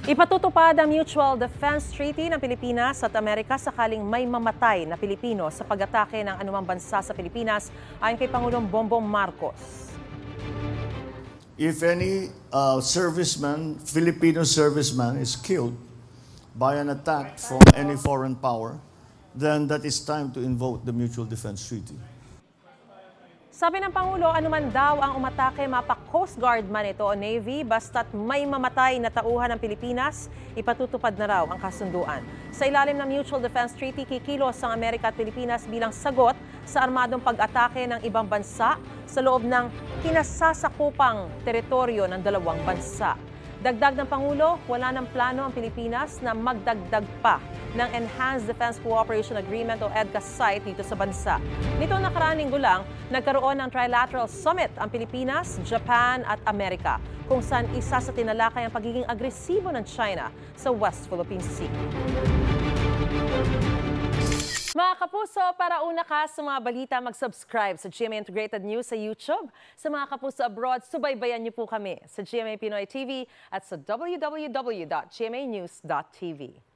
Ipatutupad ang Mutual Defense Treaty ng Pilipinas at Amerika sakaling may mamatay na Pilipino sa pag-atake ng anumang bansa sa Pilipinas ayon kay Pangulong Bongbong Marcos. If any Filipino serviceman is killed by an attack from any foreign power, then that is time to invoke the Mutual Defense Treaty. Sabi ng Pangulo, anuman daw ang umatake, mapa-Coast Guard man ito o Navy, basta't may mamatay na tauhan ng Pilipinas, ipatutupad na raw ang kasunduan. Sa ilalim ng Mutual Defense Treaty, kikilos ang Amerika at Pilipinas bilang sagot sa armadong pag-atake ng ibang bansa sa loob ng kinasasakupang teritoryo ng dalawang bansa. Dagdag ng Pangulo, wala ng plano ang Pilipinas na magdagdag pa ng Enhanced Defense Cooperation Agreement o EDCA site dito sa bansa. Nitong nakaraang linggo lang, nagkaroon ng Trilateral Summit ang Pilipinas, Japan at Amerika, kung saan isa sa tinalakay ang pagiging agresibo ng China sa West Philippine Sea. Mga kapuso, para una ka sa mga balita, mag-subscribe sa GMA Integrated News sa YouTube. Sa mga kapuso abroad, subaybayan niyo po kami sa GMA Pinoy TV at sa www.gmanews.tv.